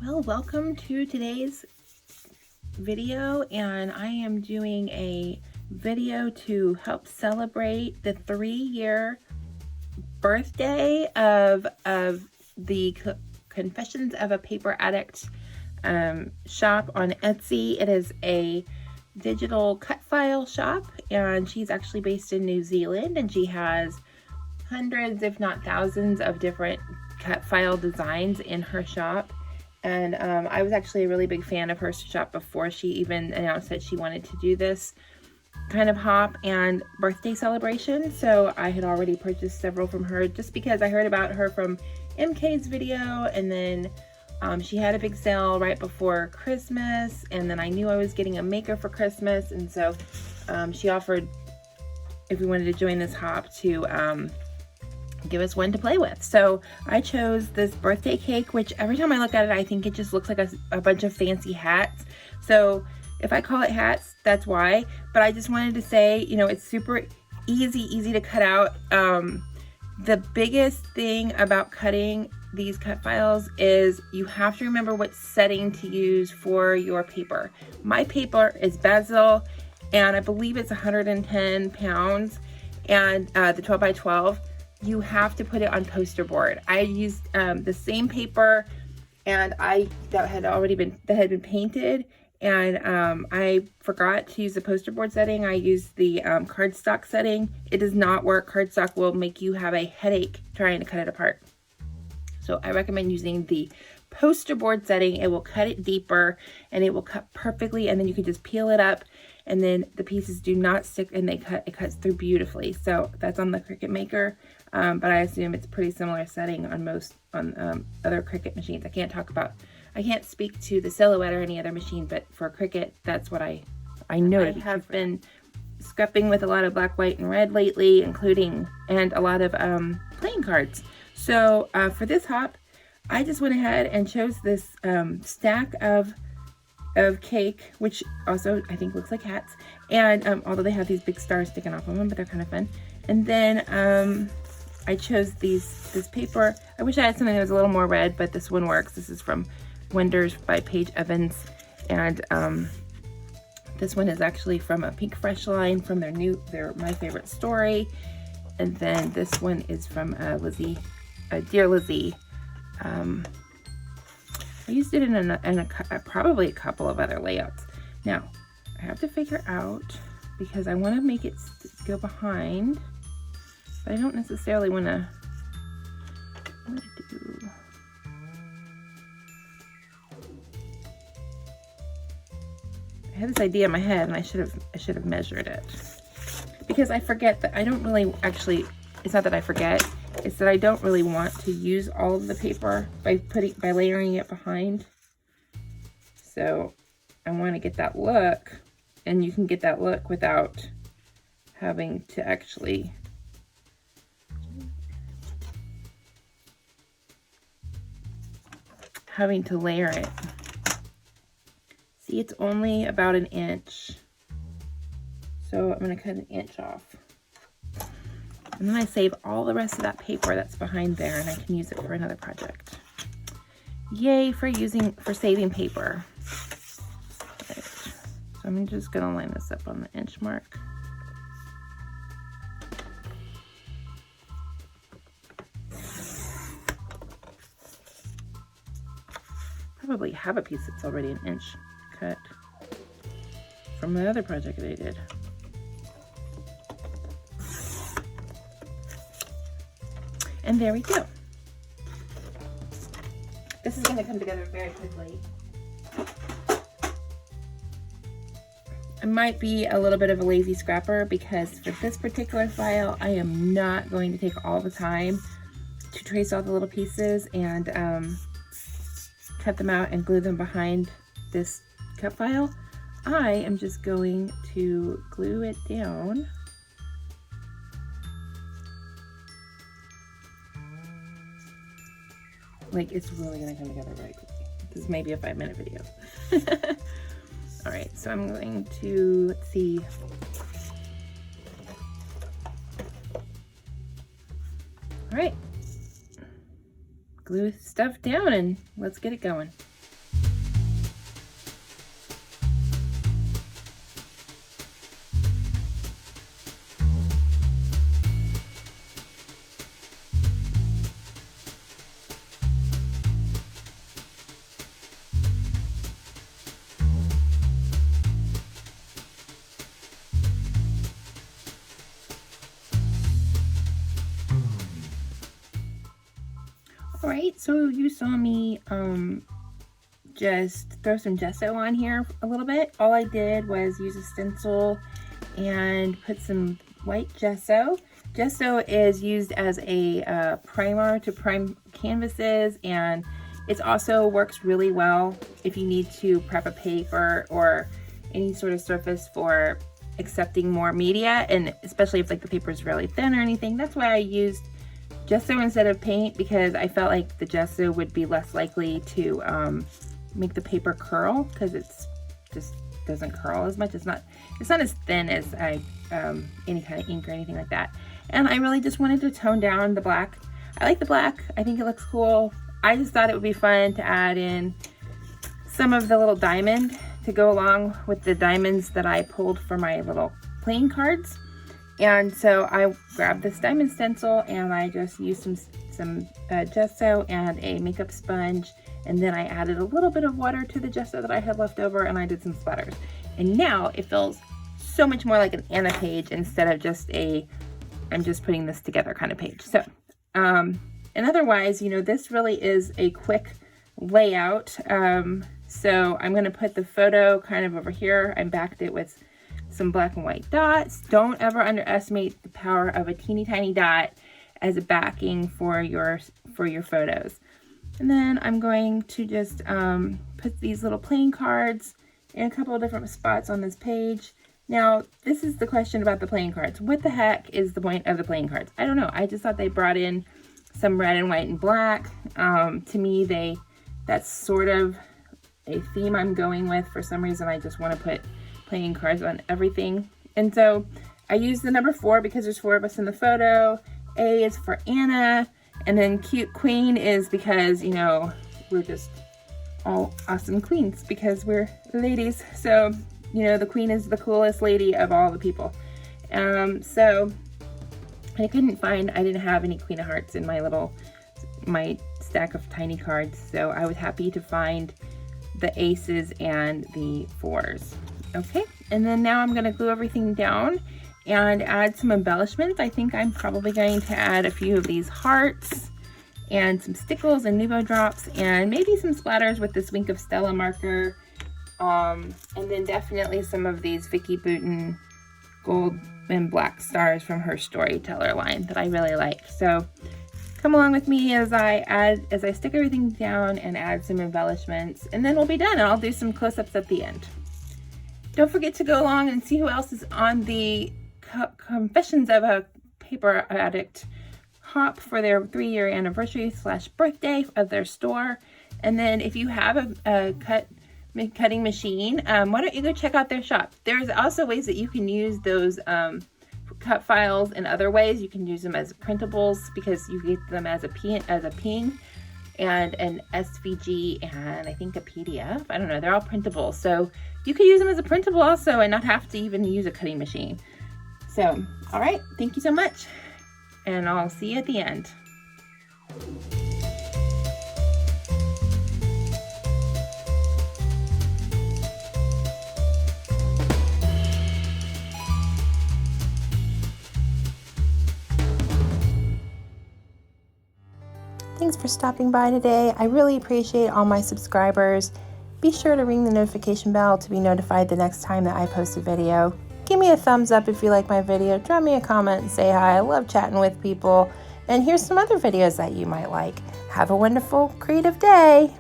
Well, welcome to today's video, and I am doing a video to help celebrate the 3-year birthday of the Confessions of a Paper Addict shop on Etsy. It is a digital cut file shop, and she's actually based in New Zealand, and she has hundreds, if not thousands, of different cut file designs in her shop. And I was actually a really big fan of her shop before she even announced that she wanted to do this kind of hop and birthday celebration. So I had already purchased several from her just because I heard about her from MK's video, and then she had a big sale right before Christmas, and then I knew I was getting a maker for Christmas, and so she offered if we wanted to join this hop to give us one to play with. So I chose this birthday cake, which every time I look at it, I think it just looks like a bunch of fancy hats. So if I call it hats, that's why. But I just wanted to say, you know, it's super easy to cut out. The biggest thing about cutting these cut files is you have to remember what setting to use for your paper. My paper is bezel, and I believe it's 110 pounds, and the 12 by 12. You have to put it on poster board. I used the same paper, and that had been painted, and I forgot to use the poster board setting. I used the cardstock setting. It does not work. Cardstock will make you have a headache trying to cut it apart. So I recommend using the poster board setting. It will cut it deeper, and it will cut perfectly, and then you can just peel it up, and then the pieces do not stick, and it cuts through beautifully. So that's on the Cricut Maker, but I assume it's pretty similar setting on other Cricut machines. I can't speak to the Silhouette or any other machine, but for Cricut, that's what I know. I have been scrapping with a lot of black, white, and red lately, and a lot of playing cards. So for this hop, I just went ahead and chose this stack of cake, which also I think looks like hats, and although they have these big stars sticking off of them, but they're kind of fun. And then I chose this paper. I wish I had something that was a little more red, but this one works. This is from Wonders by Paige Evans, and this one is actually from a Pink Fresh line from their My Favorite Story. And then this one is from Dear Lizzie. I used it in probably a couple of other layouts. Now, I have to figure out, because I want to make it go behind, but I don't necessarily want to do. I had this idea in my head, and I should have measured it, because I forget that I don't really actually. It's not that I forget. It's that I don't really want to use all of the paper by layering it behind. So I want to get that look, and you can get that look without having to actually layer it. See, it's only about an inch. So I'm going to cut an inch off. And then I save all the rest of that paper that's behind there, and I can use it for another project. Yay for saving paper. Right. So I'm just gonna line this up on the inch mark. Probably have a piece that's already an inch cut from the other project that I did. And there we go. This is going to come together very quickly. I might be a little bit of a lazy scrapper, because for this particular file, I am not going to take all the time to trace all the little pieces and cut them out and glue them behind this cut file. I am just going to glue it down. Like, it's really gonna come together very quickly. This is maybe a 5-minute video. All right, so I'm going to, let's see. All right, glue stuff down and let's get it going. All right, so you saw me just throw some gesso on here a little bit. All I did was use a stencil and put some white gesso. Gesso is used as a primer to prime canvases, and it also works really well if you need to prep a paper or any sort of surface for accepting more media, and especially if like the paper is really thin or anything. That's why I used gesso instead of paint, because I felt like the gesso would be less likely to make the paper curl, because it's just doesn't curl as much. It's not as thin as any kind of ink or anything like that. And I really just wanted to tone down the black. I like the black. I think it looks cool. I just thought it would be fun to add in some of the little diamond to go along with the diamonds that I pulled for my little playing cards. And so I grabbed this diamond stencil and I just used some gesso and a makeup sponge, and then I added a little bit of water to the gesso that I had left over, and I did some splatters. And now it feels so much more like an Anna page instead of just I'm just putting this together kind of page. So, and otherwise, you know, this really is a quick layout. So I'm going to put the photo kind of over here. I backed it with some black and white dots. Don't ever underestimate the power of a teeny tiny dot as a backing for your photos. And then I'm going to just put these little playing cards in a couple of different spots on this page. Now, this is the question about the playing cards. What the heck is the point of the playing cards? I don't know. I just thought they brought in some red and white and black. To me, that's sort of a theme I'm going with. For some reason, I just want to put playing cards on everything. And so I use the number 4 because there's 4 of us in the photo. A is for Anna, and then cute queen is because, you know, we're just all awesome queens because we're ladies. So, you know, the queen is the coolest lady of all the people. So I didn't have any Queen of Hearts in my stack of tiny cards. So I was happy to find the aces and the 4s. Okay, and then now I'm going to glue everything down and add some embellishments. I think I'm probably going to add a few of these hearts and some stickles and Nuvo drops and maybe some splatters with this Wink of Stella marker. And then definitely some of these Vicky Bouton gold and black stars from her Storyteller line that I really like. So come along with me as I stick everything down and add some embellishments, and then we'll be done, and I'll do some close-ups at the end. Don't forget to go along and see who else is on the Confessions of a Paper Addict hop for their 3-year anniversary / birthday of their store. And then if you have a cutting machine, why don't you go check out their shop? There's also ways that you can use those cut files in other ways. You can use them as printables because you get them as a ping and an SVG and I think a PDF. I don't know, they're all printable. So you could use them as a printable also and not have to even use a cutting machine. So, all right, thank you so much. And I'll see you at the end. Thanks for stopping by today. I really appreciate all my subscribers. Be sure to ring the notification bell to be notified the next time that I post a video. Give me a thumbs up if you like my video. Drop me a comment and say hi. I love chatting with people. And here's some other videos that you might like. Have a wonderful creative day.